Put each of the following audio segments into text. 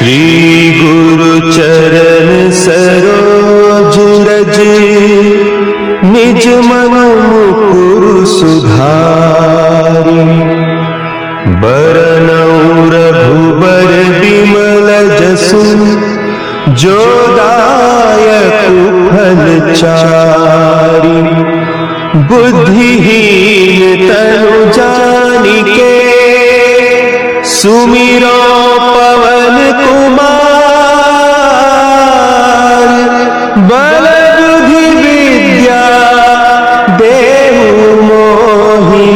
श्री गुरु चरण सरोज रज, निज मन मुकुर सुधारि। बरनउँ रघुबर बिमल जसु, जो दायक फल चारि। बुद्धिहीन तनु जानिके, सुमिरो पवन कुमार। बल बुद्धि विद्या देहु मोहि,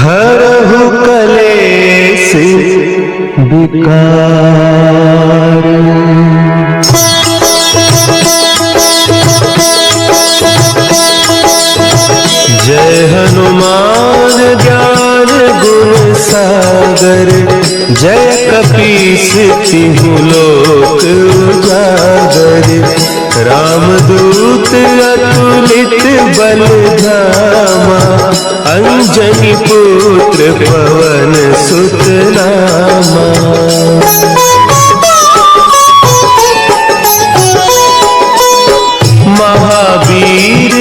हरहु कलेश विकार। जय हनुमान ज्ञान गुण सागर, जय कपीस तिहु लोक उजागर। रामदूत अतुलित बल धामा, अंजनी पुत्र पवन सुत नामा। महावीर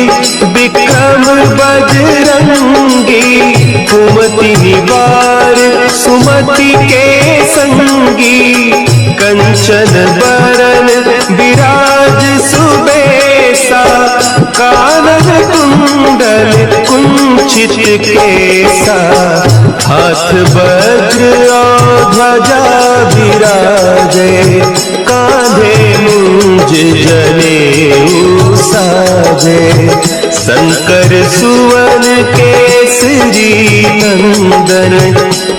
विक्रम बजरंगी, कुमति निवार सुमति के संगी। कंचन बरन विराज सुबेसा, कानन कुंडल कुंचित केसा। हाथ वज्र और ध्वजा विराजे, कांधे मूंज जनेऊ साजे। शंकर सुवन केसरी नंदन,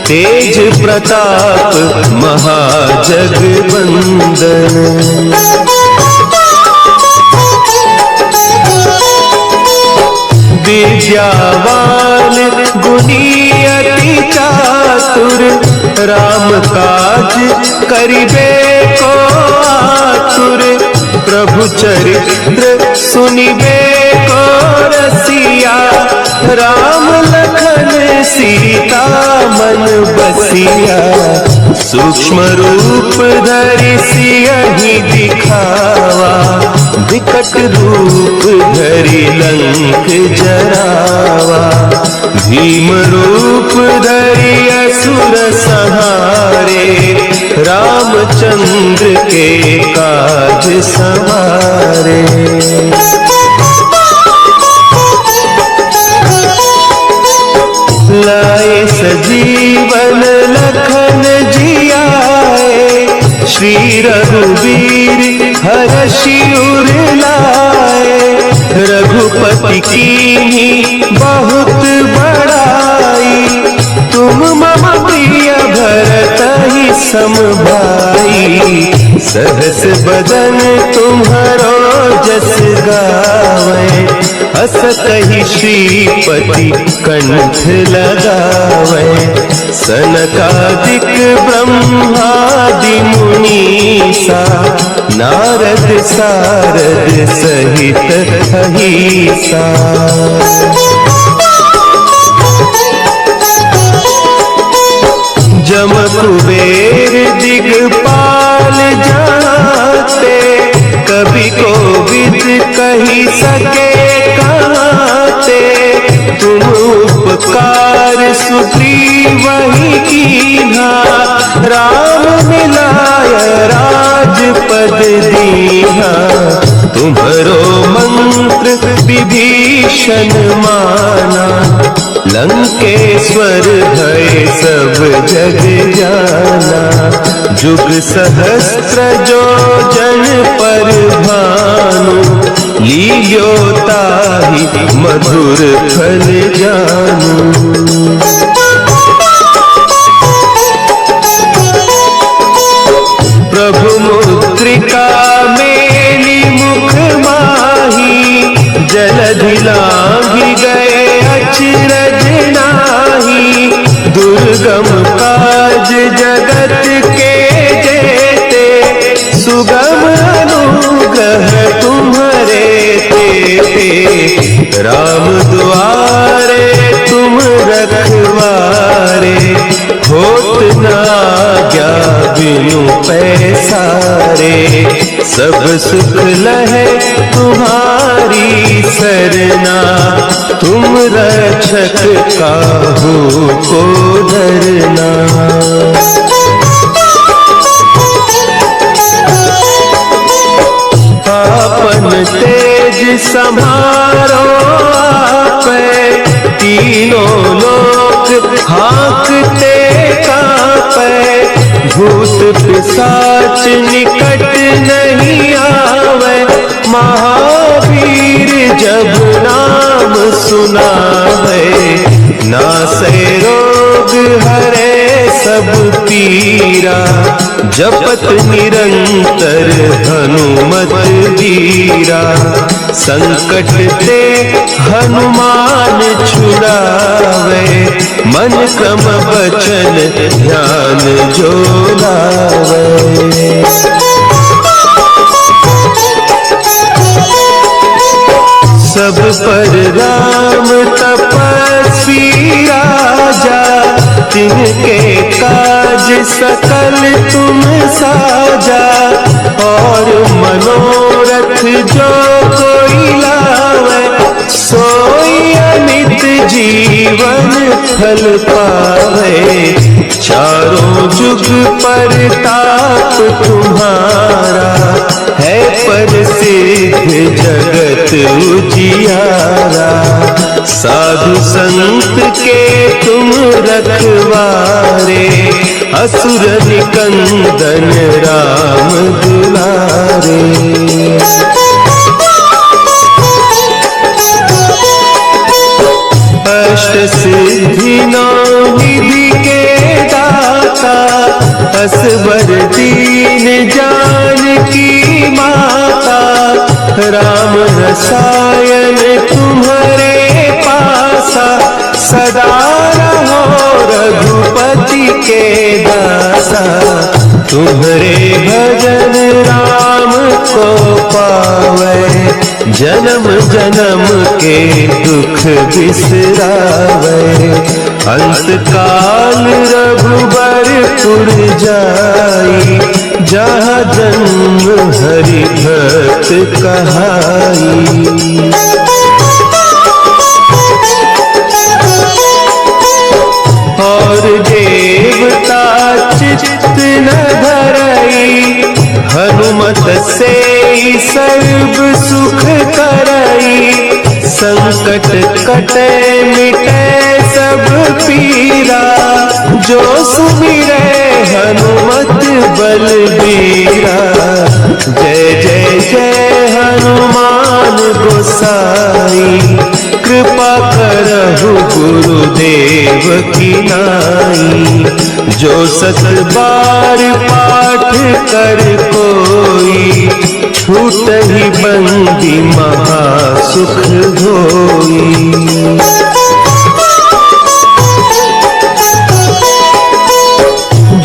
तेज प्रताप महाजगवंदन। विद्यावान गुणी अति चातुर, राम काज करिबे को आतुर। प्रभु चरित्र सुनिबे को रसिया, राम लखन सीता मन बसिया। सूक्ष्म रूप धरि सियहि दिखावा, विकट रूप धरि लंक जरावा। भीम रूप धरि असुर संहारे, रामचंद्र के काज सवारे। लाए सजीवन लखन जियाए, श्री रघुवीर हरषि उर लाए। रघुपति कीन्ही बहुत बड़ाई, तुम मम प्रिय भरतहि सम भाई। सहस बदन तुम्हरो जस गावै, हस कहि श्रीपति कंठ लगावै। सनकादिक ब्रह्मादि मुनीसा, नारद सारद सहित अहीसा। जम कुबेर दिगपाल जाते, कभी कोविद कही सके कहते। तुम उपकार सुग्रीवहि कीन्हा, राम मिलाय राजपद दीन्हा। तुम्हरो मंत्र विभीषण माना, लंकेश्वर भय सब जग जाना। जुग सहस्त्र जो जन पर भानु, लील्यो ताहि मधुर फल जानू। प्रभु मुद्रिका मेली मुख माही, जलधि लांघि गए अचरज नाही। दुर्गम काज जगत के जेते, सुगम अनुग्रह तुम्हारे तेते। राम दुआरे तुम रखवारे, होत न माया बिनु पैसारे, सब सुख लहे तुम्हारी सरना, तुम रक्षक काहू को डरना। आपन तेज समारो आपे, तीनों लोक हाँकते कापे, भूत पिशाच निकट नहीं आवे, महावीर जब नाम सुनावे, नासे रोग हरे सब पीरा, जपत निरंतर हनुमत वीरा, संकट ते हनुमान छुड़ावे, मन क्रम वचन ध्यान जो लावे। सब पर राम तपस्वी राजा, तिनके काज सकल तुम साजा, और मनोरथ जो कोई लावे, सोई अमित जीवन फल पावे, चारों जुग परताप तुम्हारा, है प्रसिद्ध जगत उजियारा, साधु संत के तुम रखवारे, असुर निकंदन राम दुलारे। अष्ट सिद्धि नौ निधि के दाता, असवर दीन जानकी माता, राम रसायन तुम्हारे पासा, सदा रहो रघुपति के दासा, तुम्हारे भजन राम को पावे, जन्म जन्म के दुख बिसरावे, अंत काल रघुबरपुर जाई, जहाँ जन्म हरि भक्त कहाई। और देवता चित्त न धरई, हनुमत से सर्व सुख करई, संकट कटे मिटे सब पीरा, जो सुमिरे हनुमत बलबीरा, जय जय जय हनुमान गोसाई, कृपा करहु गुरुदेव की नाई, जो सत बार पाठ कर कोई, छूट ही बंदी महासुख होई।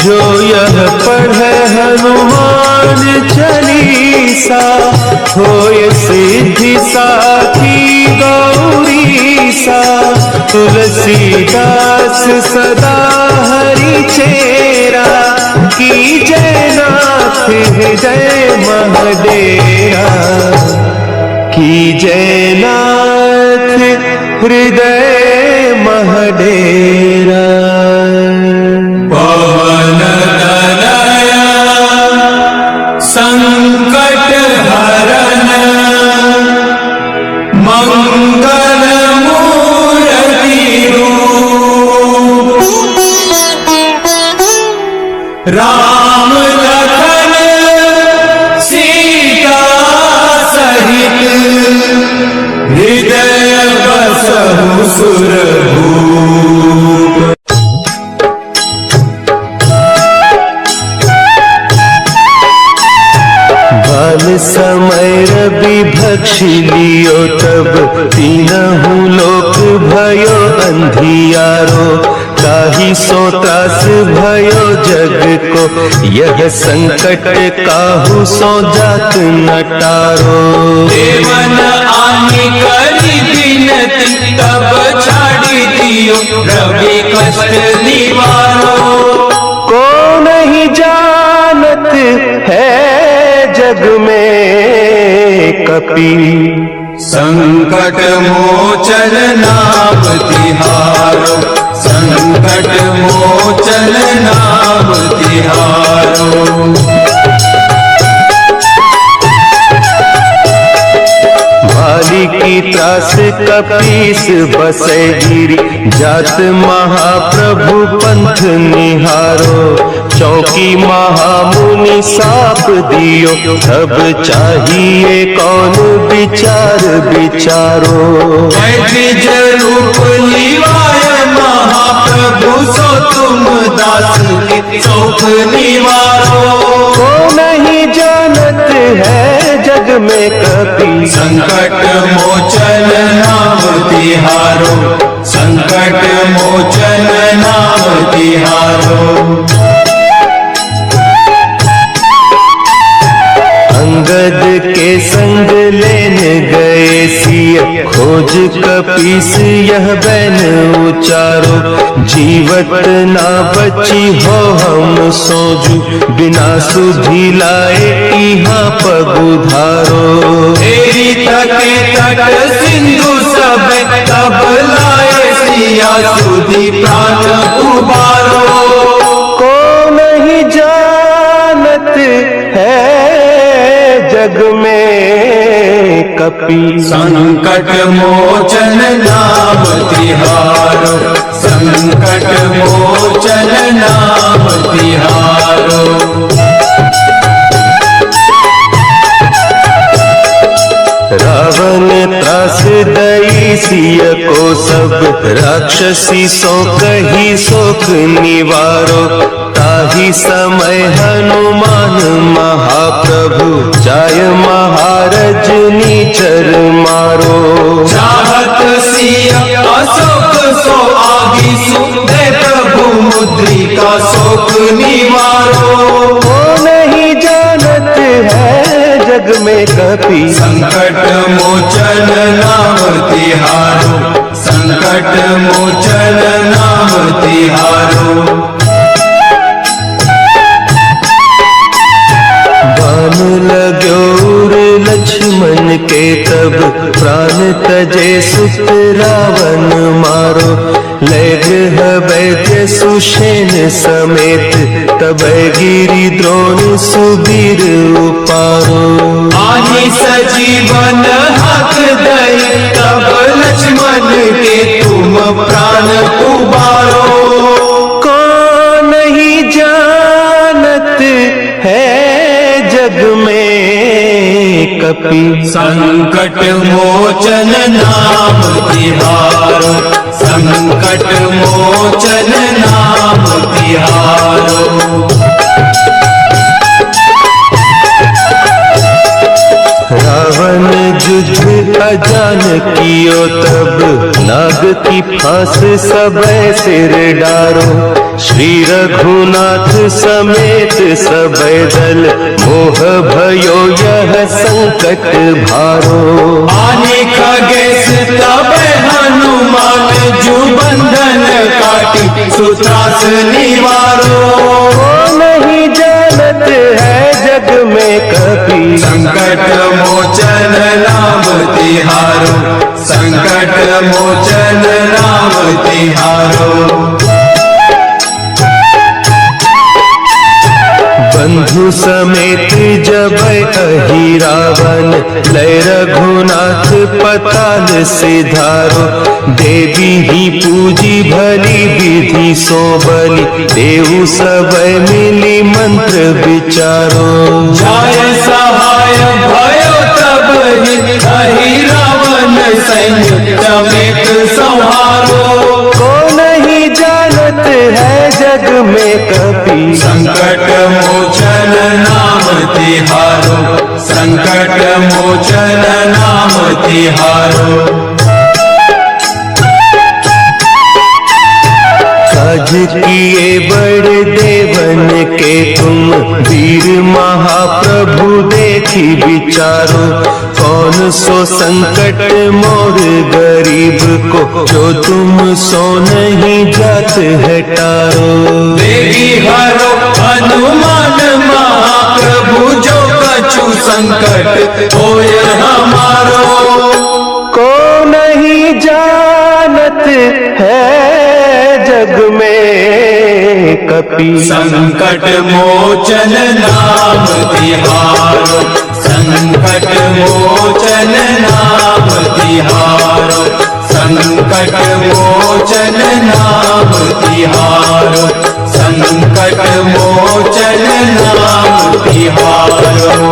जो यह पढ़े हनुमान चालीसा, होय सिद्धि साखी गौरीसा, तुलसीदास सदा हरि चेरा, की जय नाथ हृदय महडेरा, की जय नाथ हृदय महडेरा। पवन तनया संकट हरन, मंगल मूर्ति रूप, राम लखन सीता सहित, हृदय बसहु सुरभूप। समय रवि भक्षी लियो, तब तीनहु लोक भयो अंधियारो, ताहि सो त्रास भयो जग को, यह संकट काहू सो जात न टारो। देवन आनि करी बिनती, तब छाड़ी दियो रवि कष्ट निवारो। को नहीं कपि। संकट मोचन नाम तिहारो, संकट मोचन नाम तिहारो। भाली की त्रास कपीस बसै गिरी, जात महाप्रभु पंथ निहारो। चौकी महामुनि साप दियो, अब चाहिए कौन विचार विचारो। द्विज रूप लिवाय महाप्रभु, सो तुम दास के शोक निवारो। को नहीं जानत है जग में कपि, संकट मोचन नाम तिहारो, संकट मोचन नाम तिहारो। अंगद के संग लेने गए सिय, खोज कपीस यह बैन उचारो। जीवत ना बची हो हम सोजू, बिना सुधि लाए यहाँ पग उधारो। तेरी तके तट सिंधु सब, तब लाए सिया सुधि प्राण उबारो। को नहीं जानत है जग में कपि, संकट मोचन नाम तिहारो, संकट मोचन नाम तिहारो। रावण त्रास दई सिय को सब, राक्षसी सो कही शोक निवारो। ताही समय हनुमान महाप्रभु, जाय महारज नीचर मारो। चाहत सिया अशोक सो आदि सुधे, प्रभु मुद्रिका शोक निवारो। वो नहीं जानत है जग में कपि, संकट मोचन नाम तिहारो, संकट मोचन नाम तिहारो। बान लाग्योर लक्ष्मण के तब, प्राण तजे सुत रावण मारो। लय गृह वैद्य सुषेण समेत, तब गिरि द्रोण सुबीर उपारो। आनि सजीवन हक दय, तब लक्ष्मण के तुम प्राण उबारो। को नहीं जानत है जग में कपि, संकट मोचन नाम तिहारो, संकट मोचन नाम तिहारो। रावण युद्ध अजान कियो तब, नाग की फांस सब सिर डारो। श्री रघुनाथ समेत सब दल, मोह भयो यह संकट भारो। आने खगेश तब हनुमान, जो बंधन काटी सुत्रास निवारो। नहीं जानत है जग में कपि, संकट मोचन नाम तिहारो, संकट मोचन नाम तिहारो। बंधु समेत जब अहि रावण, लय रघुनाथ पताल सिधारो। देवी ही पूजी भली विधि सो बलि, देहु सब मिली मंत्र विचारो। जय सहाय भयो तब अहि रावण, सैन्य समेत संहारो। को नहीं जानत है जग में कपि, संकट मोचन नाम तिहारो, संकट मोचन नाम तिहारो। काज किए बड़े देवन के तुम, वीर महाप्रभु देखी विचारो। कौन सो संकट मोर गरीब को, जो तुम सो नहीं जात है टारो। देवी हरो हनुमान महाप्रभु, जो कछु संकट होय हमारो। को नहीं जानत है जग में कपि संकट मोचन नाम तिहारो, संकट मोचन नाम तिहारो, संकट मोचन नाम तिहारो, संकट मोचन नाम तिहारो।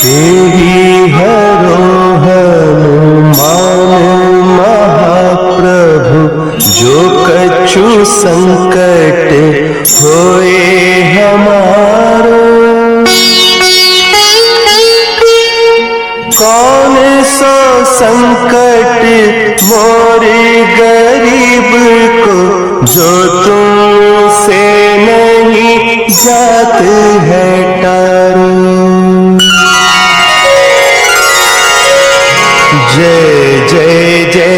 देहि हरो हनुमान महाप्रभु, जो कछु संकट होए हमारो। कौन सो संकट मोरे गरीब को, जो तुमसे नहीं जात है टारो। जय जय जय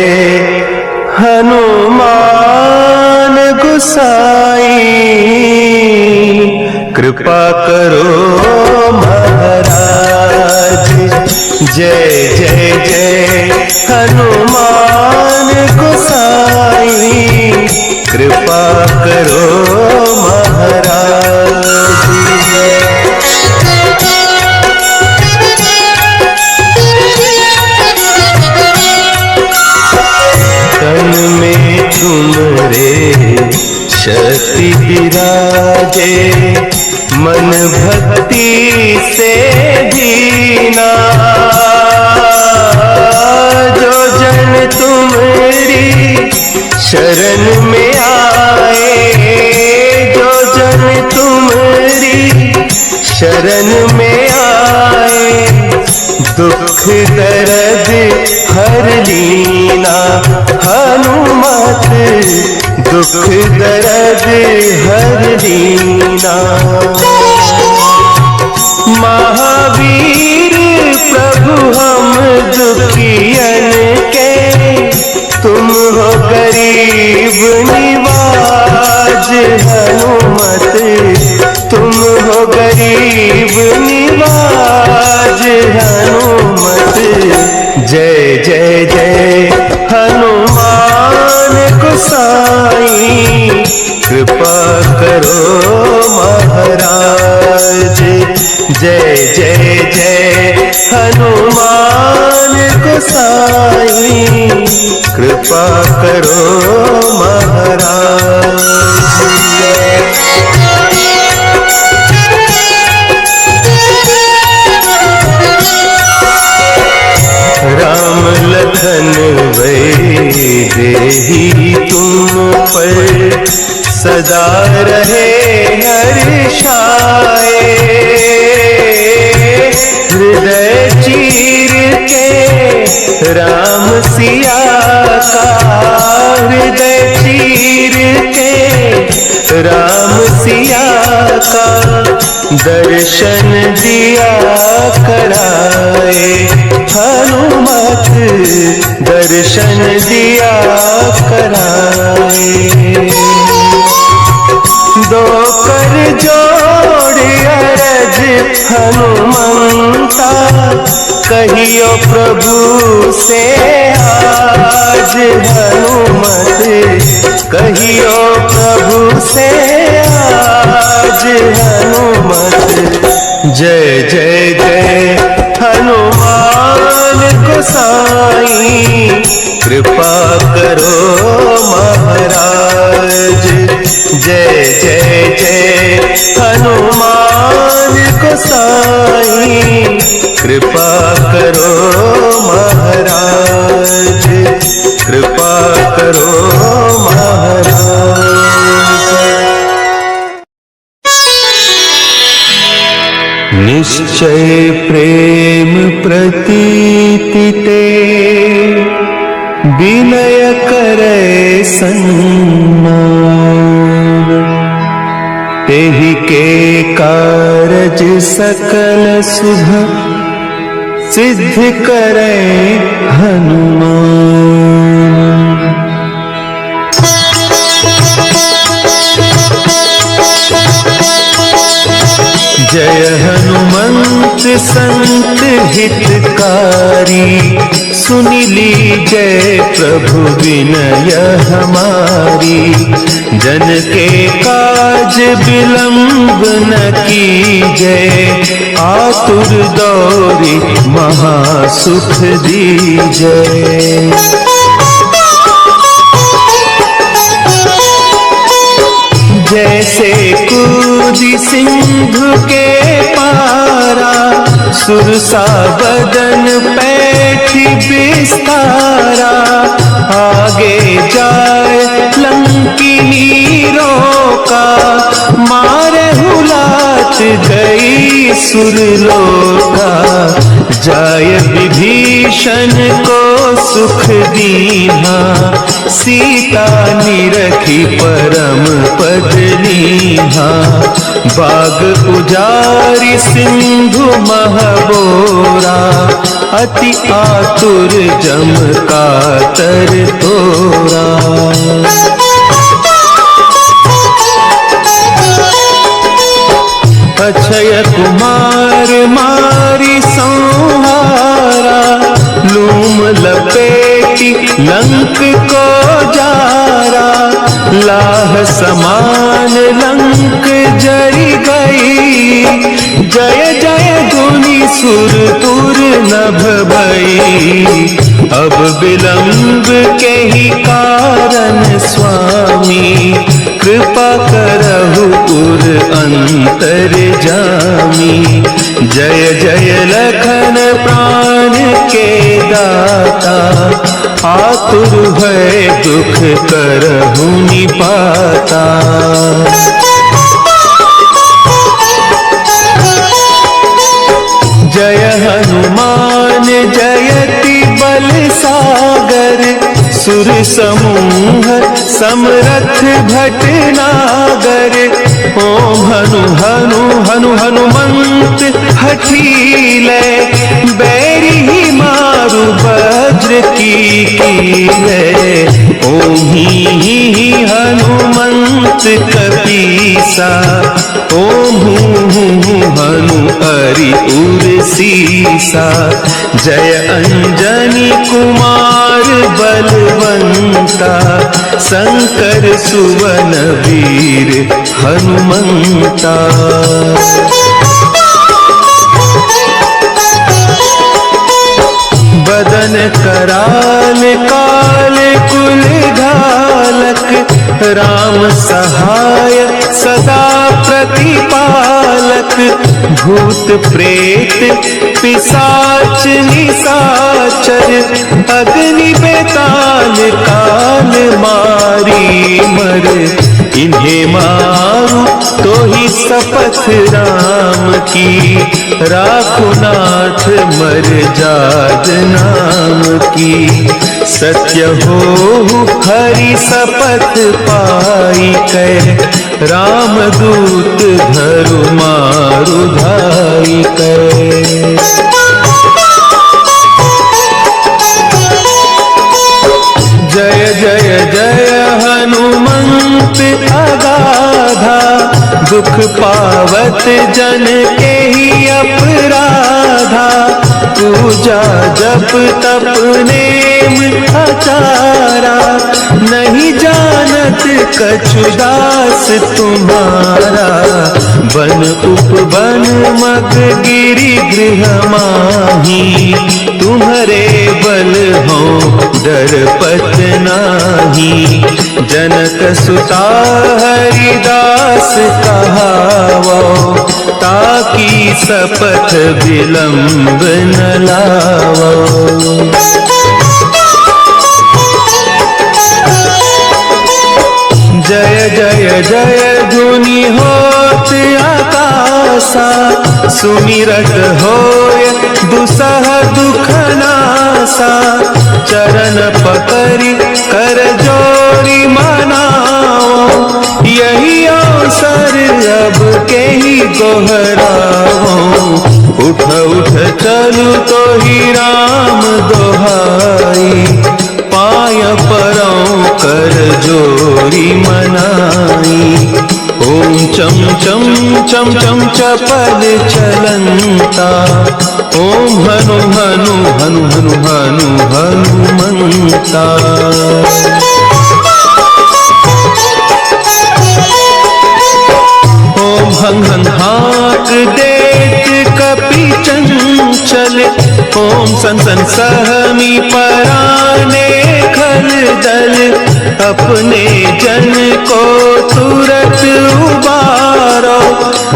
हनुमान गोसाई, कृपा करो महाराज। जय जय जय हनुमान गोसाई, कृपा करो महाराज। तन में तुमरे शक्ति विराजे, मन भक्ति से दीना। जो जन तुम्हारी शरण में आए, जो जन तुम्हारी शरण में आए, दुख दर्द हर लीना। हनुमत दुख दर्द हर लीना। महावीर प्रभु हम दुखियन के, तुम हो गरीब निवाज। हनुमत तुम हो गरीब निवाज। हनुमत जय जय जय हनुमान गोसाई, कृपा करो महाराज। जय जय जय हनुमान गोसाई, कृपा करो महाराज। राम लखन वै देहि तुम पर, सदा रहे हर्षाए। हृदय चीर के राम सिया का, हृदय चीर के राम सिया का, दर्शन दिया कराए। हनुमत दर्शन दिया कराए। दो कर जोड़ अरज हनुमंता, कहियो प्रभु से आज। हनुमत कहियो प्रभु से आज। हनुमत जय जय जय हनुमान गोसाई, कृपा करो महाराज। जय जय जय हनुमान गोसाई, कृपा करो महाराज। कृपा करो महाराज। निश्चय प्रेम प्रतीति ते, विनय करे सन्मान। तेहि के कारज सकल शुभ, सिद्ध करे हनुमान। जय हनुमंत संत हितकारी, सुनि लीजय प्रभु विनय हमारी। जन के काज बिलंब न कीजय, आतुर दौरी महासुख दीजय। जैसे कूदी सिंधु के पारा, सुरसा बदन पैठी बिस्तारा। आगे जाए लंकिनी रोका, मारे हुलात गई सुरलोका। जाय विभीषण को सुख दीन्हा, सीता निरखी परम पद लीन्हा। बाग उजारी सिंधु महबोरा, अति आतुर जम कातर तोरा। अक्षय कुमार मारी संहारा, लूम लपेटी लंक को जारा। लाह समान लंक जरी गई, जय जय धुनि सुरपुर नभ भई। अब विलंब के ही कारण स्वामी, कृपा करहु पुर अंतर जामी। जय जय लखन प्राण के दाता, आतुर भय दुख करहु निपाता। जय हनुमान जयति बल सागर, सुर समूह समरथ भटनागर। ओम हनु हनु हनु हनुमंत हठीले, बैरी ही मारु वज्र कीले। ओम ही हनुमंत कपीसा, ओम हूँ हनु हरि उर सीसा। जय अंजनी कुमार बलवंता, शंकर सुवन वीर हनुमंता। बदन कराल काल कुल घालक, राम सहाय सदा प्रतिपालक। भूत प्रेत पिशाच निशाचर, अग्नि बेताल काल मारी मर। इन्हें मारू तो ही शपथ राम की, राखो नाथ मर जाद नाम की। सत्य हो हरि शपथ पाई कै, राम दूत धरु मारु धाई कै। जय जय जय हनुमंत अगाधा, दुख पावत जन के ही अपराधा। पूजा जप तप नेम आचारा, नहीं जानत कछु दास तुम्हारा। बन उपवन मग गिरि गृह माही, तुम्हारे बल हो डरपत नाही। जनक सुता हरिदास कहावो, ताकि शपथ विलंब न लावो। जय जय जय धुनि होत आकाशा, सुमिरत होय दुसह दुख नासा। चरण पकड़ि कर जोरी मनाओ, यही अवसर अब के ही गोहराओ। उठ उठ चलू तो ही राम दोहाई, पाय परौ कर जोरी मनाई। ओम चम चम चम चम चपल चलंता, ओम हनु हनु हनु हनु हनु हनुमंता। ओम हं हं हाक देत कपि चंचल, ओम सन सन सहमी पराने खल दल, अपने जन को तुरत उबारो,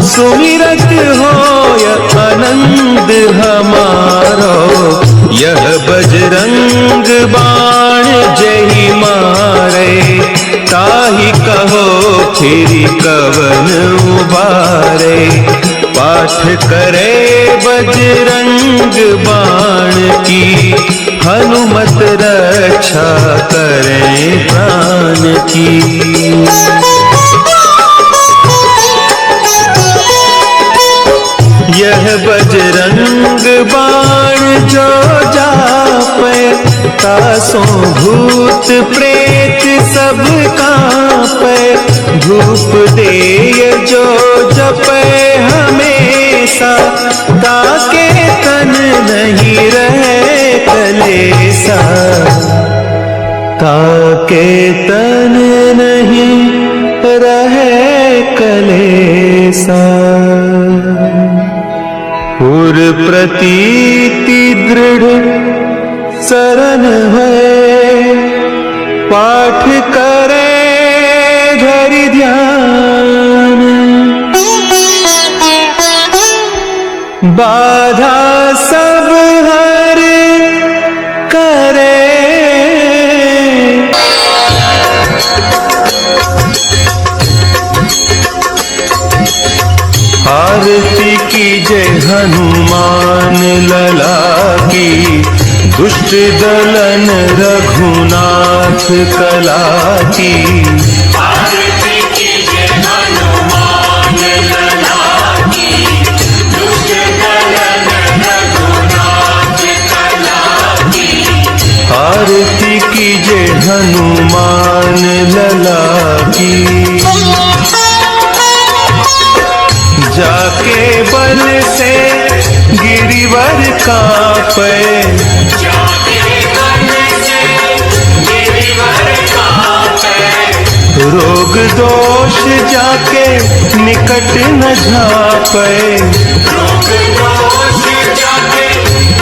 सुमिरत होय आनंद हमारो। यह बजरंग बाण जहि मारे, ताहि कहो फिर कवन उबारे। पाठ करे बजरंग बाण की, हनुमत रक्षा करें प्राण की। यह बजरंग बाण जो जापे, तासों भूत प्रेत सब कांपे। धूप देय जो जपे हमेशा, ताके तन नहीं रहे कलेसा, ताके तन नहीं रहे कलेसा। उर प्रतीति दृढ़ शरण है, पाठ करे धरि ध्यान। बाधा सब हर करे, आरती कीजय हनुमान लला की, दुष्ट दलन रघुनाथ कला की। आरती कीजय हनुमान लला की, दुष्ट दलन रघुनाथ कला की। आरती कीजय हनुमान लला की। जाके बल से गिरिवर कांपे, जाके बल से गिरिवर कांपे। रोग दोष जाके निकट न झापे, रोग दोष जाके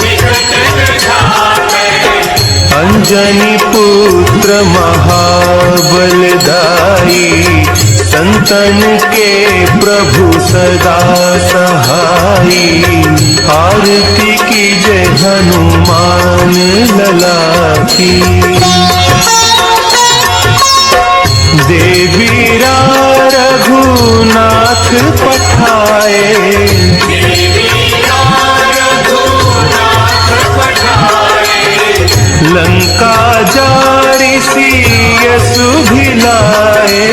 निकट न झापे। अंजनी पुत्र महाबलदाई, संतन के प्रभु सदा सहाई। आरती कीजय हनुमान लला की। देवीरा रघुनाथ पठाए, देवीरा रघुनाथ पठाए। लंका जारि सिय सुभिलाए,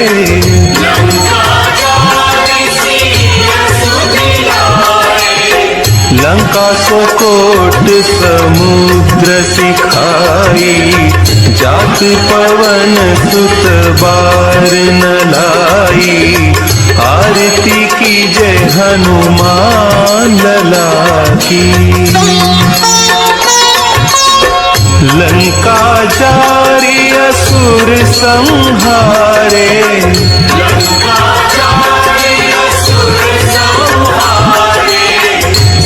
लंका सोकोट समुद्र सिखाई। जात पवन सुत बार न लाई, आरती कीजय हनुमान लला की। लंका जारि असुर संहारे,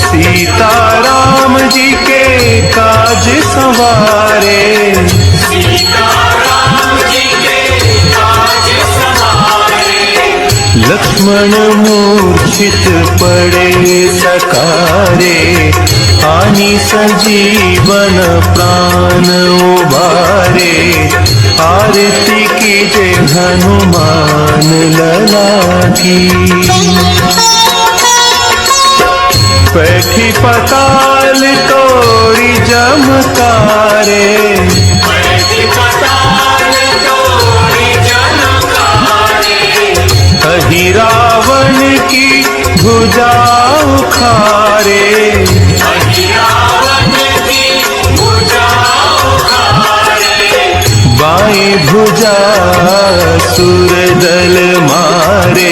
सीता राम जी के काज संवारे। सीता राम जी के काज संवारे। लक्ष्मण मूर्छित पड़े सकारे, आनी संजीवन प्राण उबारे। आरती कीजय हनुमान लला की। पैठी पताल तोरी जमकारे, पैठी पताल तोरी जमकारे। अहि रावण की भुजा उखारे, अहि रावण की भुजा उखारे। बाएं भुजा सुर दल मारे,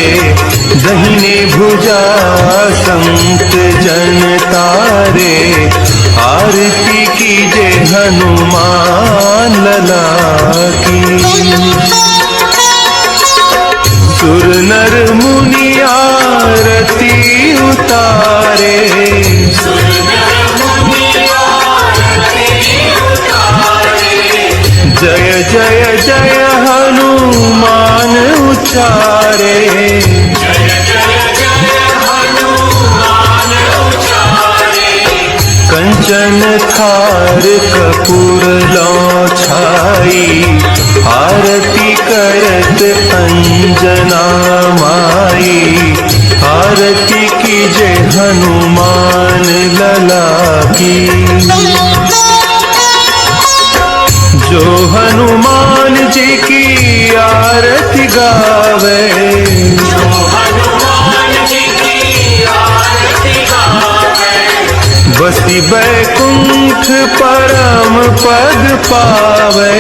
दहिने भुजा संत जन तारे, आरती कीजे हनुमान लला की। सुर नर मुनि आरती उतारे, जय जय जय हनुमान उचारे। कंचन थार कपूर लौ छाई, आरती करत अंजना माई। आरती कीजे हनुमान लला की। जो हनुमान जी की आरती गावे, बसी बैकुंठ परम पद पावे।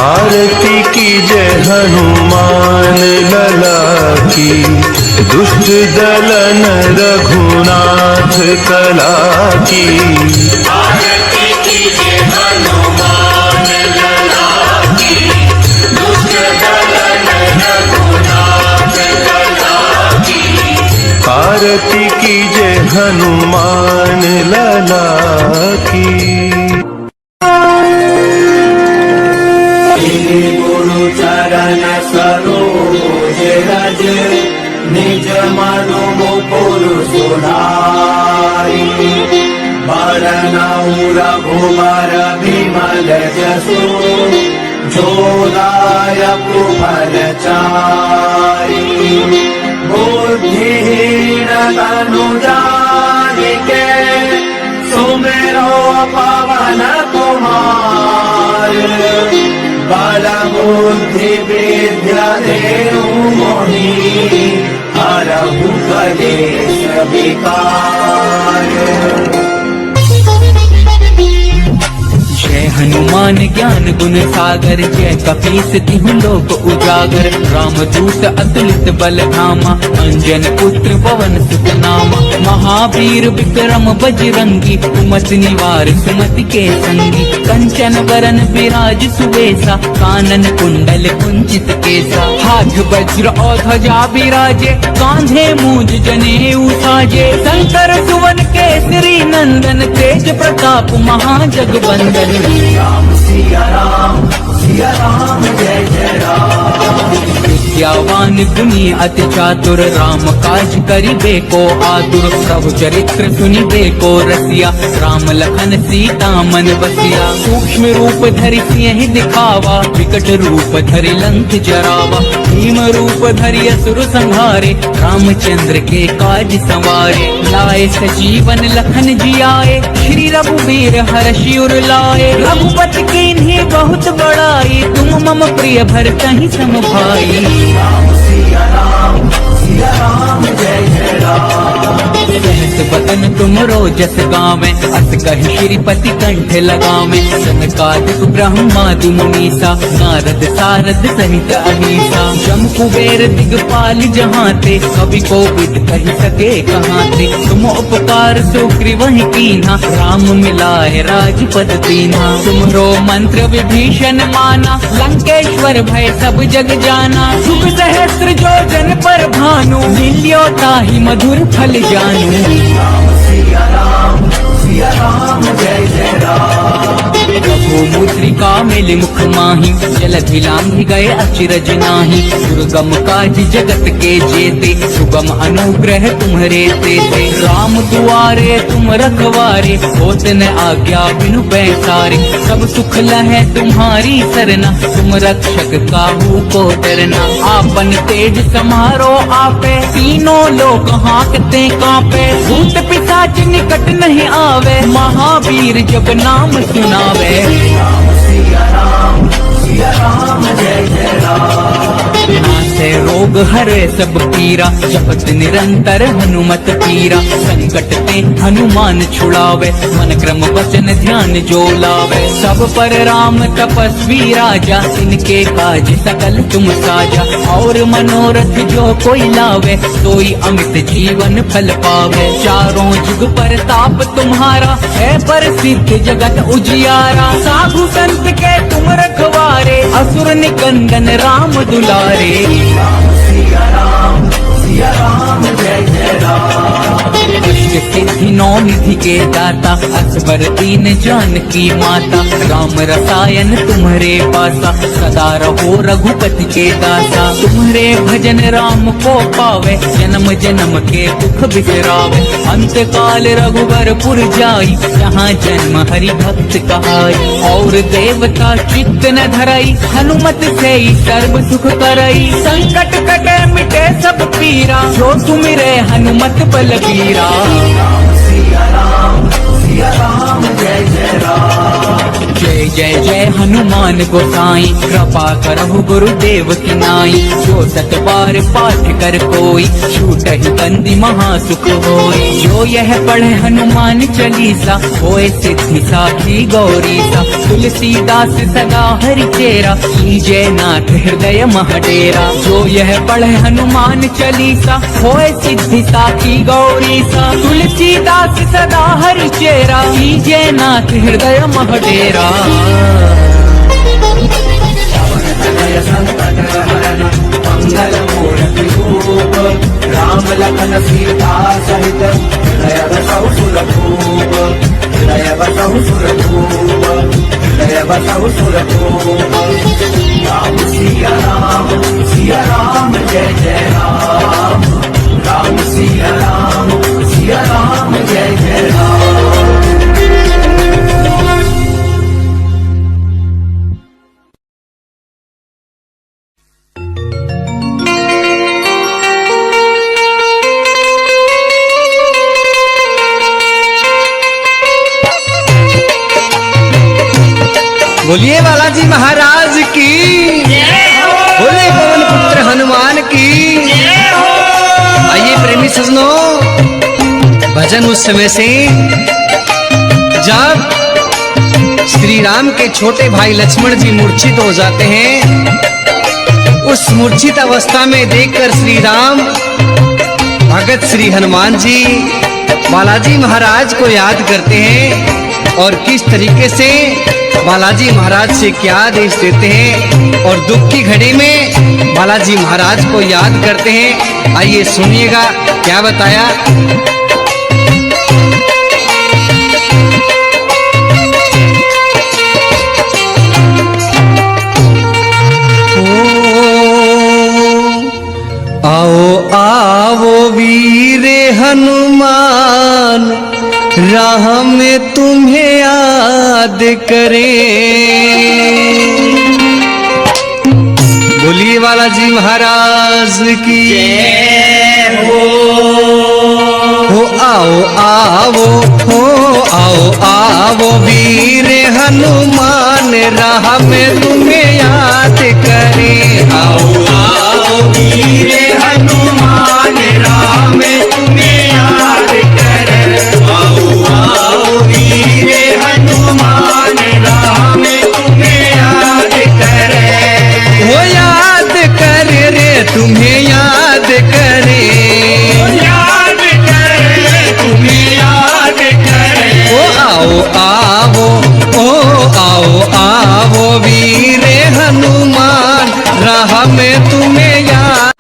आरती कीजे हनुमान लला की। दुष्ट दलन रघुनाथ कला की। आरती कीजे हनुमान लला की। दुष्ट दलन रघुनाथ कला की। आरती कीजे हनुमान लला की। गुरु चरण सरोज रज, निज मनो मुकुर सुधारी। बरनउँ रघुबर विमल जसु, जो दायकु फलचारि। बुद्धिहीन तनु जानिके, सुमिरो पवन कुमार। बल बुद्धि विद्या देहु मोहि, हरहु कलेश विकार। जय हनुमान ज्ञान गुण सागर, जय कपीस तिहु लोक उजागर। रामदूत अतुलित बल धामा, अंजन पुत्र पवन सुत नामा। महावीर विक्रम बजरंगी, कुमति निवार सुमति के संगी। कंचन वरन विराज सुबेसा, कानन कुंडल कुंचित केसा। हाथ वज्र और ध्वजा विराजे, कांधे मूंज जनेऊ साजे। शंकर सुवन केसरी नंदन, तेज प्रताप महाजगवंदन। राम सिया राम जय जय राम। विद्यावान गुणी अति चातुर, राम काज करिबे को आतुर। प्रभु चरित्र सुनिबे को रसिया, राम लखन सीता मन बसिया। सूक्ष्म रूप धरि सिंह दिखावा, विकट रूप धरि लंक जरावा। भीम रूप धरि असुर संहारे, रामचंद्र के काज संवारे। लाए सजीवन लखन जियाए, श्री रघुवीर हर्षि उर लाए। रघुपति कीन्ही बहुत बड़ाई, तुम मम प्रिय भरतहि सम भाई। राम सिया राम जय जय राम। सहस बदन तुम रोजस गावे, अस कहि श्रीपति कंठ लगावे। सनकादिक ब्रह्मादि मुनीसा, नारद सारद सहित अहीसा। जम कुबेर दिगपाल जहांते, कवि कोविद कहि सके कहाते। तुम उपकार सुग्रीवहि कीन्हा, राम मिलाए राजपद दीन्हा। तुमरो मंत्र विभीषण माना, लंकेश्वर भय सब जग जाना। शुभ सहस्त्र जो जन पर भानु, मिलियो ताहि मधुर फल जानू। राम सिया राम जय जय राम। प्रभु मुद्रिका मिली मुख माही, जलधि लांघि गए अचिरज नाही। दुर्गम काज जगत के जेते, सुगम अनुग्रह तुम्हरे तेते। राम दुआरे तुम रखवारे, होत न आज्ञा बिनु पैसारे। सब सुख लहै तुम्हारी सरना, तुम रक्षक काहू को डरना। आपन तेज समारो आपे, तीनों लोक हाँकते कांपे। भूत पिशाच निकट नहीं आवे, महावीर जब नाम सुनावे। राम सिया राम जय जय राम। नाथ नाशे रोग हरे सब पीरा, जपत निरंतर हनुमत पीरा। संकट ते हनुमान छुड़ावे, मन क्रम वचन ध्यान जो लावे। सब पर राम तपस्वी राजा, इनके काज सकल तुम साजा। और मनोरथ जो कोई लावे, सोई अमित जीवन फल पावे। चारों जुग पर ताप तुम्हारा, है प्रसिद्ध जगत उजियारा। साधु संत के तुम रखवारे, असुर निकंदन राम दुलारे। सिया राम जय जय राम। अष्ट सिद्धि नौ निधि के दाता, असबर दीन जानकी माता। राम रसायन तुम्हारे पासा, सदा रहो रघुपति के दासा। तुम्हारे भजन राम को पावे, जन्म जन्म के दुख बिसरावे। अंत काल रघुवरपुर जाई, जहाँ जन्म हरि भक्त कहाई। और देवता चित्त न धरई, हनुमत से ही सर्व सुख करई। संकट कटे मिटे सब पीरा, जो सुमिरे हनुमत बलबीरा। सिया राम जय जय राम। जय जय जय हनुमान गोसाई, कृपा करहु गुरुदेव की नाई। जो सत बार पाठ कर कोई, छूट ही बंदी महासुख होई। जो यह पढ़े हनुमान चालीसा, होए सिद्धि साखी गौरीसा। तुलसीदास सदा हरि चेरा, कीजय नाथ हृदय महडेरा। जो यह पढ़े हनुमान चालीसा, होए सिद्धि साखी गौरीसा। तुलसीदास सदा हरि चेरा, कीजय नाथ हृदय महडेरा। तनय संकट हरण मंगल मूर्ति रूप, राम लखन सीता सहित हृदय बसहु सुरभूप। हृदय बसहु सुरभूप, हृदय बसहु सुरभूप। राम सिया राम जय जय राम। राम सिया राम जय जय राम। बोलिए बालाजी महाराज की, बोले पवन पुत्र हनुमान की। आइए प्रेमी सजनों, भजन उस समय से जब श्री राम के छोटे भाई लक्ष्मण जी मूर्छित हो जाते हैं। उस मूर्छित अवस्था में देखकर श्री राम भगत श्री हनुमान जी बालाजी महाराज को याद करते हैं और किस तरीके से बालाजी महाराज से क्या आदेश देते हैं और दुख की घड़ी में बालाजी महाराज को याद करते हैं। आइए सुनिएगा क्या बताया। आओ आओ वीर हनुमान, राह में तुम्हें याद करें। बोलिए बालाजी महाराज की हो। आओ वीर हनुमान, राह में तुम्हें याद करें। आओ वीर हनुमान, राह में तुम्हें याद करें। आओ वीर हनुमान, राह में तुम्हें याद करें। वो याद कर रे तुम्हें याद करे, याद करे तुम्हें याद करे। आओ वीर हनुमान, राह में तुम्हें याद।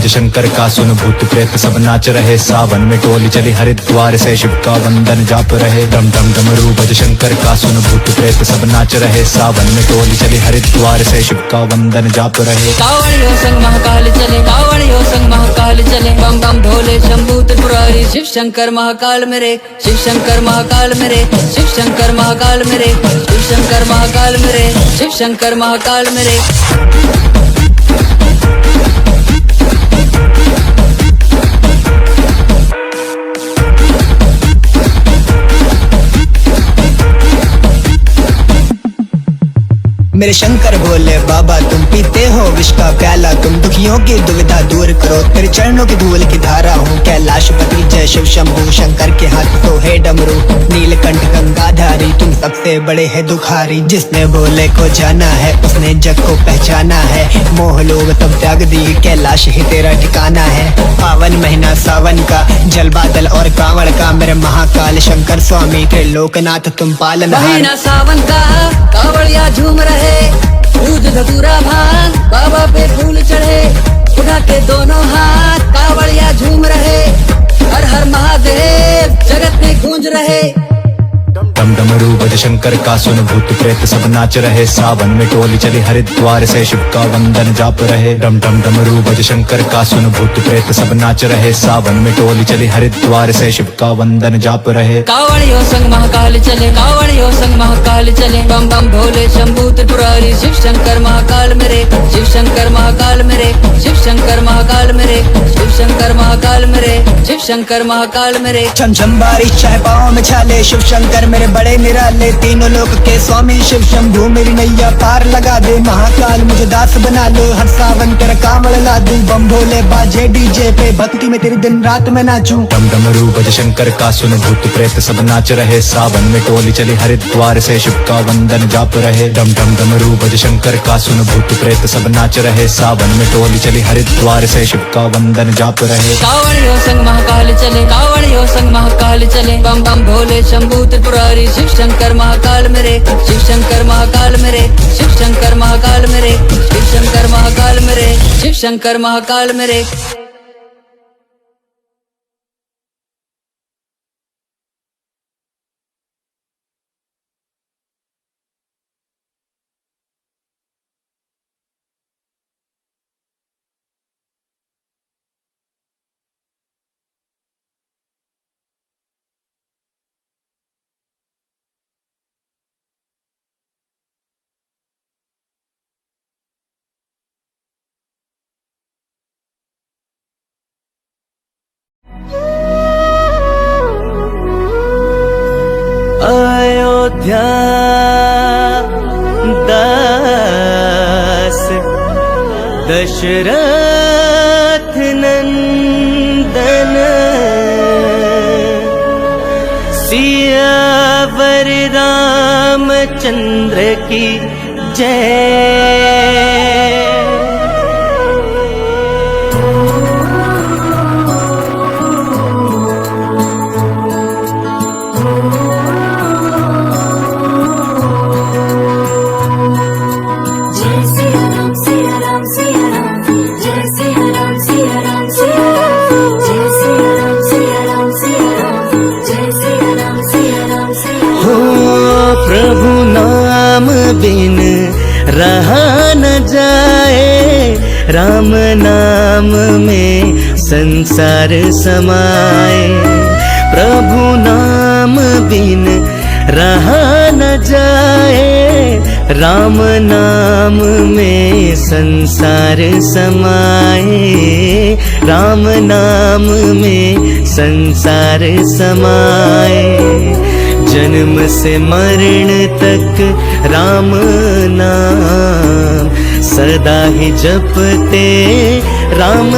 भज शंकर का सुन भूत प्रेत सब नाच रहे सावन में टोली चली हरिद्वार से शिव का वंदन जाप रहे डम डम डमरू भज शंकर का सुन भूत प्रेत सब नाच रहे सावन में टोली चली हरिद्वार से शिव का वंदन जाप रहे कावड़ियों संग महाकाल चले कावड़ियों संग महाकाल चले बम बम भोले शंभू त्रिपुरारी शिव शंकर महाकाल मेरे शिव शंकर महाकाल मेरे शिव शंकर महाकाल मेरे शिव शंकर महाकाल मेरे शिव शंकर महाकाल मेरे मेरे शंकर भोले बाबा तुम पीते हो विष का प्याला तुम दुखियों की दुविधा दूर करो तेरे चरणों की धूल की धारा हूँ कैलाशपति जय शिव शंभू शंकर के हाथ तो है डमरू नीलकंठ गंगाधारी तुम सबसे बड़े है दुखारी जिसने भोले को जाना है उसने जग को पहचाना है मोह लोग तब त्याग दी कैलाश ही तेरा ठिकाना है पावन महीना सावन का जल बादल और कांवड़ का मेरे महाकाल शंकर स्वामी त्रिलोकनाथ तुम पालनहार महीना सावन का कावड़िया झूम रहे दूध धतूरा भांग बाबा पे फूल चढ़े उठा के दोनों हाथ कावड़िया झूम रहे हर हर महादेव जगत में गूंज रहे डम डमरू भज शंकर का सुन भूत प्रेत सब नाच रहे सावन में टोली चली हरिद्वार से शिव का वंदन जाप रहे डम डम डमरू भज शंकर का सुन भूत प्रेत सब नाच रहे सावन में टोली चली हरिद्वार से शिव का वंदन जाप रहे कावड़ियों संग महाकाल चले कावड़ियों संग महाकाल चले बम बम भोले शंभू त्रिपुरारी शिव शंकर महाकाल मेरे शिव शंकर महाकाल मेरे शिव शंकर महाकाल मेरे शिव शंकर महाकाल मेरे शिव शंकर महाकाल मेरे छम छम बारिश चाहे पाँव में छाले शिव शंकर मेरे बड़े निराले तीनों लोक के स्वामी शिव शंभू मेरी नैया पार लगा दे महाकाल मुझे दास बना लो हर सावन तेरा कांवड़ ला दूं बम भोले बाजे डीजे पे भक्ति में तेरी दिन रात में नाचूं डम डमरू भज शंकर का सुन भूत प्रेत सब नाच रहे सावन में टोली चली हरिद्वार से शिव का वंदन जाप रहे डम डम डमरू भज शंकर का सुन भूत प्रेत सब नाच रहे सावन में टोली चली हरिद्वार से शिव का वंदन जाप रहे कावड़ियों संग महाकाल चले कावड़ियों संग महाकाल चले बम बम भोले शंभू त्रिपुरारी शिव शंकर महाकाल मेरे शिव शंकर महाकाल मेरे शिव शंकर महाकाल मेरे शिव शंकर महाकाल मेरे शिव शंकर महाकाल मेरे अयोध्या दास दशरथ नंदन सियावर रामचंद्र की जय। प्रभु नाम बिन रहा न जाए राम नाम में संसार समाए प्रभु नाम बिन रहा न जाए राम नाम में संसार समाए राम नाम में संसार समाए जन्म से मरण तक राम नाम सदा ही जपते राम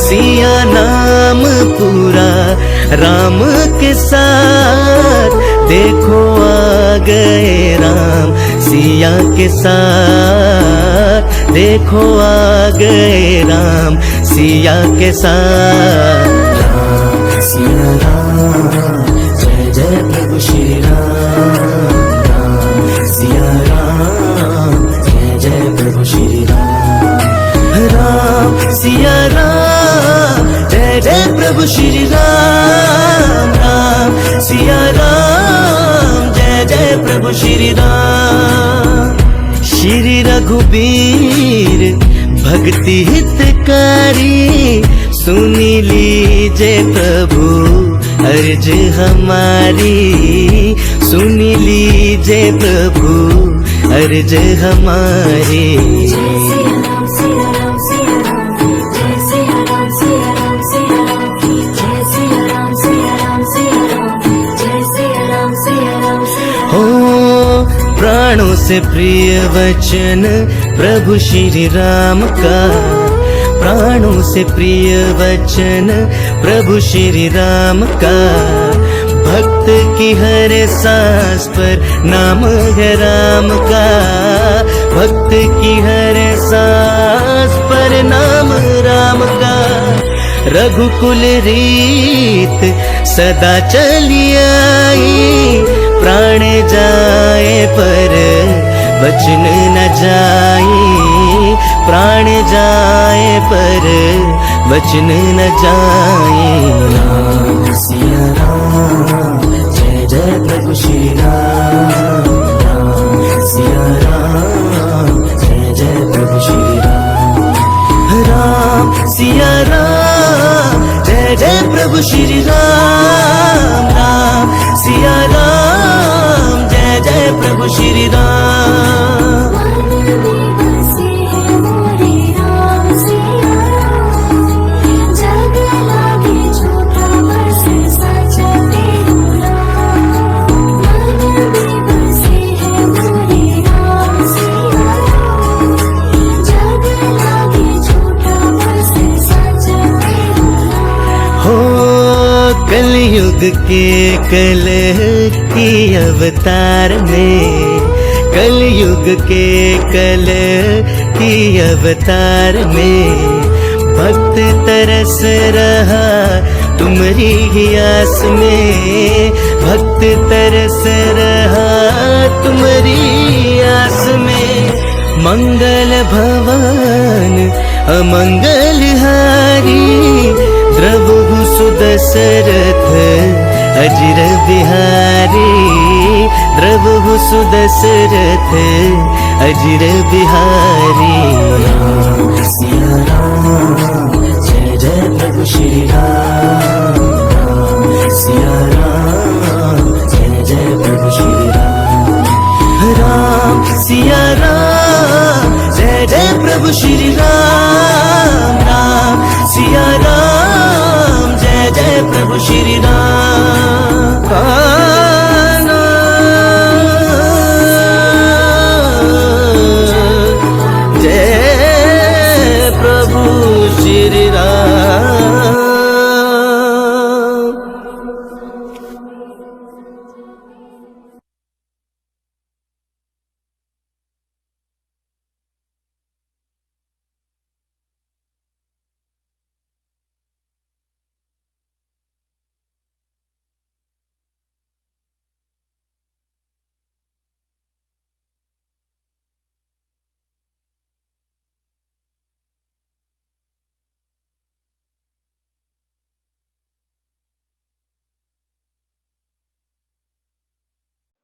सिया नाम पूरा राम के साथ देखो आ गए राम सिया के साथ देखो आ गए राम सिया के साथ राम सिया राम जय जय प्रभु श्री राम राम सिया राम जय जय प्रभु श्री राम। प्रभु श्री राम राम सिया राम, जय जय प्रभु श्री राम। श्री रघुबीर भक्ति हितकारी, सुनी लीजे प्रभु अर्ज हमारी, सुनी लीजे प्रभु अर्ज हमारी। प्राणों से प्रिय वचन प्रभु श्री राम का, प्राणों से प्रिय वचन प्रभु श्री राम का। भक्त की हर सांस पर नाम है राम का, भक्त की हर सांस पर नाम राम का। रघुकुल रीत सदा चली आई, प्राण जाए पर वचन न जाए, प्राण जाए पर वचन न जाए। राम सिया राम, जय जय प्रभु श्री राम, राम सिया राम, जय जय प्रभु श्री राम। राम सिया राम, जय जय प्रभु श्री राम, राम सिया राम, जय जय प्रभु श्री राम। कलयुग के कल की अवतार में, कलयुग के कल की अवतार में। भक्त तरस रहा तुम्हारी ही आस में, भक्त तरस रहा तुम्हारी आस में। मंगल भवन अमंगल हारी, द्रवहु सुदशरथ अजिर बिहारी, द्रवहु सुदशरथ अजिर बिहारी। राम सिया राम, जय जय प्रभु श्री राम, राम सिया राम, जय जय प्रभु श्री राम। राम सिया राम, जय जय प्रभु श्री राम, राम सिया राम, जय जय प्रभु श्री राम। जय प्रभु श्री राम।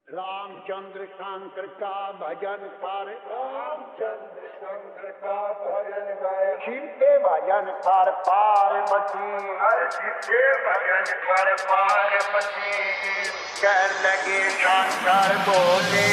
रामचंद्र शंकर का भजन कर, रामचंद्र शंकर का भजन कर। शिव के भजन कर पार्वती, शिव के भजन कर पार्वती। कर लगे शंकर बोले,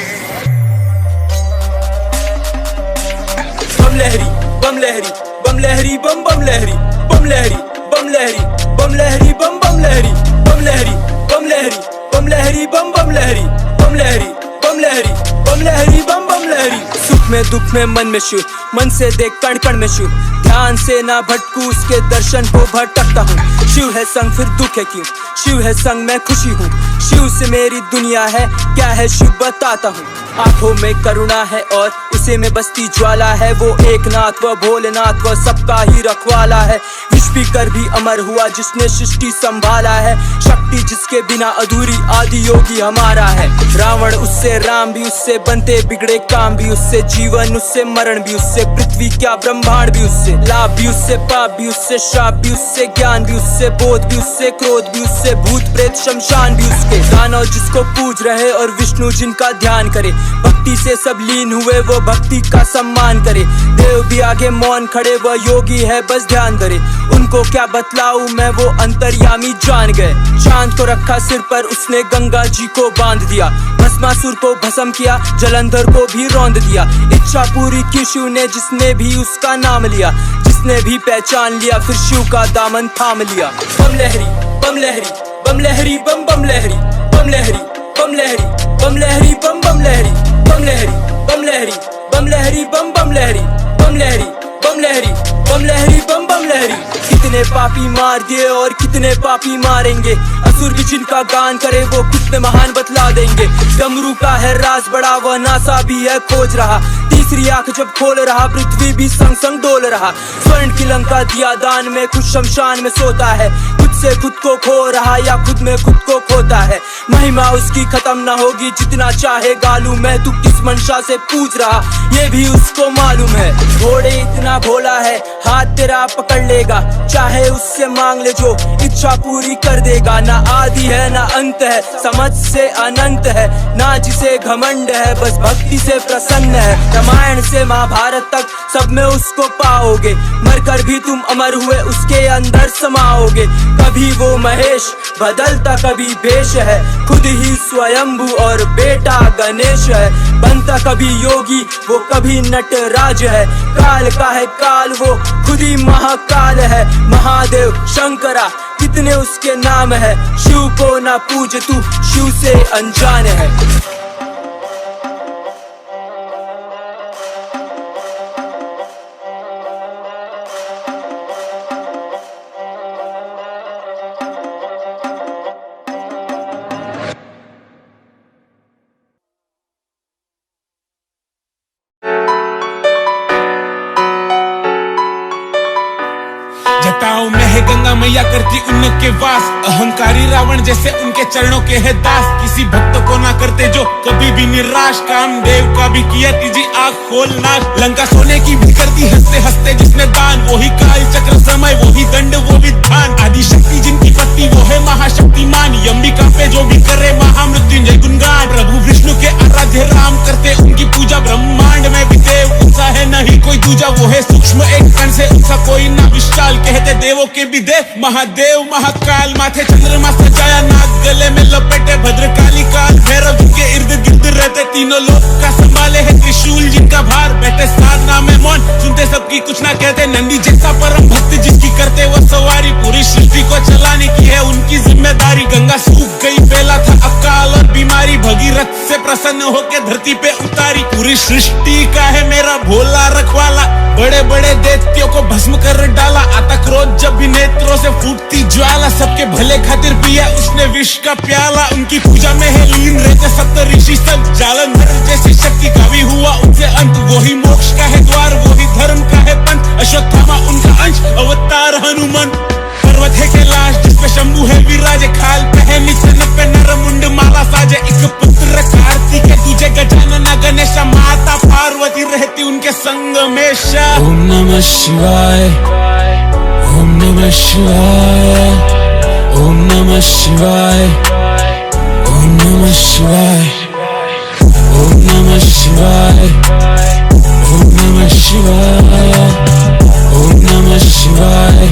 बम लहरी बम लहरी बम लहरी बम बम लहरी बम लहरी बम लहरी बम लहरी बम बम लहरी बम लहरी बम लहरी बम लहरी बम बम लहरी बम लहरी बम लहरी बम लहरी बम बम लहरी। सुख में दुख में मन में शिव, मन से देख कण कण में शिव। ध्यान से ना भटकू उसके दर्शन को भटकता हूँ। शिव है संग फिर दुख है क्यों, शिव है संग मैं खुशी हूँ। शिव से मेरी दुनिया है, क्या है शिव बताता हूँ। आंखों में करुणा है और उसे में बसती ज्वाला है। वो एक नाथ व भोलेनाथ व सबका ही रखवाला है। विष पी कर भी अमर हुआ जिसने सृष्टि संभाला है। शक्ति जिसके उसके बिना अधूरी आदि योगी हमारा है। रावण उससे, राम भी उससे, बनते बिगड़े काम भी उससे, जीवन उससे, मरण भी उससे, पृथ्वी क्या ब्रह्मांड भी उससे, लाभ भी उससे, पाप भी उससे, श्राप भी उससे, ज्ञान भी उससे, बोध भी उससे, क्रोध भी उससे, भूत प्रेत शमशान भी उसके। दानव जिसको पूज रहे और विष्णु जिनका ध्यान करे, भक्ति से सब लीन हुए वो भक्ति का सम्मान करे। देव भी आगे मौन खड़े, वह योगी है बस ध्यान धरे। उनको क्या बतलाऊं मैं, वो अंतर्यामी जान गए। चांद को रखा सिर पर उसने, गंगा जी को बांध दिया, भस्मासुर को भस्म किया, जलंधर को भी रौंद दिया। इच्छा पूरी की शिव ने, जिसने भी उसका नाम लिया, जिसने भी पहचान लिया, फिर शिव का दामन थाम लिया। बम लहरी बम लहरी बम लहरी बम बम लहरी बम लहरी बम लहरी बम लहरी बम बम लहरी बम लहरी बम लहरी बम लहरी बम बम लहरी बम लहरी बम लहरी बम लहरी बम बम लहरी। कितने पापी मार दिए और कितने पापी मारेंगे, असुर भी जिनका गान करे वो कितने महान बतला देंगे। डमरू का है राज बड़ा, वह नासा भी है खोज रहा, तीसरी आंख जब खोल रहा, पृथ्वी भी संग संग डोल रहा। स्वर्ण की लंका दिया दान में, खुद शमशान में सोता है, खुद से खुद को खो रहा या खुद में खुद को खोता है। महिमा उसकी खत्म ना होगी, जितना चाहे गालू मैं, तू किस मंशा से पूछ रहा ये भी उसको मालूम है। घोड़े इतना भोला है, हाथ तेरा पकड़ लेगा, चाहे उससे मांग ले जो इच्छा पूरी कर देगा। ना आदि है ना अंत है, समझ से अनंत है, ना जिसे घमंड है, बस भक्ति से प्रसन्न है। रामायण से महाभारत तक सब में उसको पाओगे, मरकर भी तुम अमर हुए उसके अंदर समाओगे। कभी वो महेश बदलता कभी भेष है, खुद ही स्वयंभू और बेटा गणेश है। बनता कभी योगी वो कभी नटराज है, काल का है काल वो खुद ही महाकाल है। महादेव शंकरा कितने उसके नाम है, शिव को ना पूज तू शिव से अनजान है। जटाओं में है गंगा मैया करती उनके वास, अहंकारी रावण जैसे उनके चरणों के है दास। किसी भक्त को ना करते जो कभी भी निराश, कामदेव का भी किया तीजी आँख खोलना। लंका सोने की भी करती हंसते हंसते जिसने दान, वही काल चक्र समय वही दंड वो विधान। आदि शक्ति जिनकी पत्नी वो है महाशक्तिमान, अंबिका पे जो भी करे महामृत्युंजय गुणगान। प्रभु विष्णु के आराध्य राम करते उनकी पूजा, ब्रह्मांड में भी देव उनसा है नहीं कोई दूजा। वो है सूक्ष्म एक कण से उनसा कोई ना विशाल, कहते देवों के भी देव महादेव महाकाल। माथे चंद्रमा सजाया, नाग गले में लपेटे, भद्रकाली काल भैरव जिनके इर्द गिर्द रहते। तीनों लोक का संभाले है त्रिशूल जिनका भार, बैठे साधना में मौन सुनते सबकी कुछ ना कहते। नंदी जैसा परम भक्त जिसकी करते वो सवारी, पूरी सृष्टि को चलाने की है उनकी जिम्मेदारी। गंगा सूख गई फैला था अकाल और बीमारी, भगीरथ से प्रसन्न होके धरती पे उतारी। पूरी सृष्टि का है मेरा भोला रखवाला, बड़े बड़े दैत्यों को भस्म कर डाला। आता क्रोध जब भी नेत्रों से फूटती ज्वाला, सबके भले खातिर पिया उसने विष का प्याला। उनकी पूजा में है लीन रहते सप्त ऋषि संत, जालंधर जैसी शक्ति का भी हुआ उनसे अंत। वही मोक्ष का है द्वार, वही धर्म का है पंथ, अश्वत्थामा उनका अंश, अवतार हनुमान। पर्वत है कैलाश जिसपे शंभू है विराजे, खाल पे है निशान पे नरमुंड माला साजे। एक पुत्र कार्तिक है तुझे गजानन गणेश, माता पार्वती रहती उनके संग में। ओम नमः शिवाय, ओम नमः शिवाय, ओम नमः शिवाय, ओम नमः शिवाय, ओम नमः शिवाय, ओम नमः शिवाय, ओम नमः शिवाय,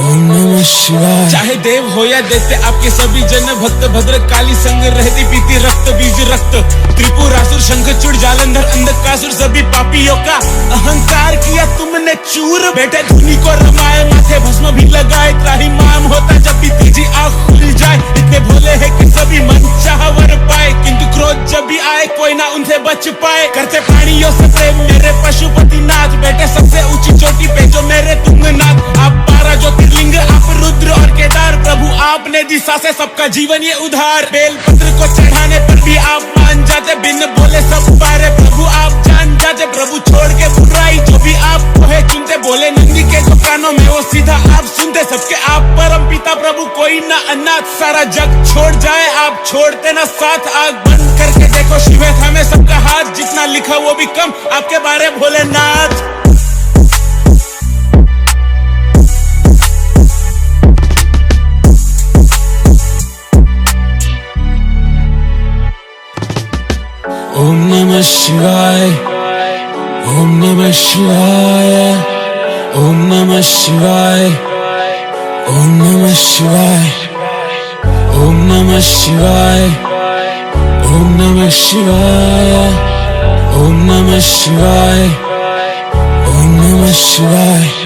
ओम नमः शिवाय। चाहे देव हो या दैत्य आपके सभी जन भक्त, भद्रकाली संग रहती पीती रक्त बीज रक्त। त्रिपुरासुर शंखचूड़ जालंधर अंधकासुर सभी पापियों का अहंकार किया तुमने चूर। बेटे धुनी को रमाए, माथे भस्म भी लगाए, त्राहिमाम होता जब भी तीजी आँख खुल जाए। इतने भोले है कि सभी मनचाहा वर पाए, किंतु क्रोध जब भी आए कोई ना उनसे बच पाए। करते प्राणियों से प्रेम मेरे पशुपति नाथ, बेटे सबसे ऊंची चोटी पे जो मेरे तुंगनाथ। आप 12 ज्योतिर्लिंग आप रुद्र और केदार, प्रभु आपने दिशा से सबका जीवन ये उधार। बेलपत्र को चढ़ाने पर भी आप मान जाते, बिन बोले सब पारे प्रभु आप जान जाते। प्रभु छोड़ के बुराई जो भी आपको है चुनते, बोले नंदी के तो कानों में वो सीधा आप सुनते। सबके आप परम पिता प्रभु, कोई ना अनाथ, सारा जग छोड़ जाए आप छोड़ते ना साथ। आग बंद करके देखो शिव है थामे सबका हाथ, जितना लिखा वो भी कम आपके बारे भोलेनाथ। ओम नमः शिवाय, ओम नमः शिवाय, ओम नमः शिवाय, ओम नमः शिवाय, ओम नमः शिवाय, ओम नमः शिवाय, ओम नमः शिवाय, ओम नमः शिवाय।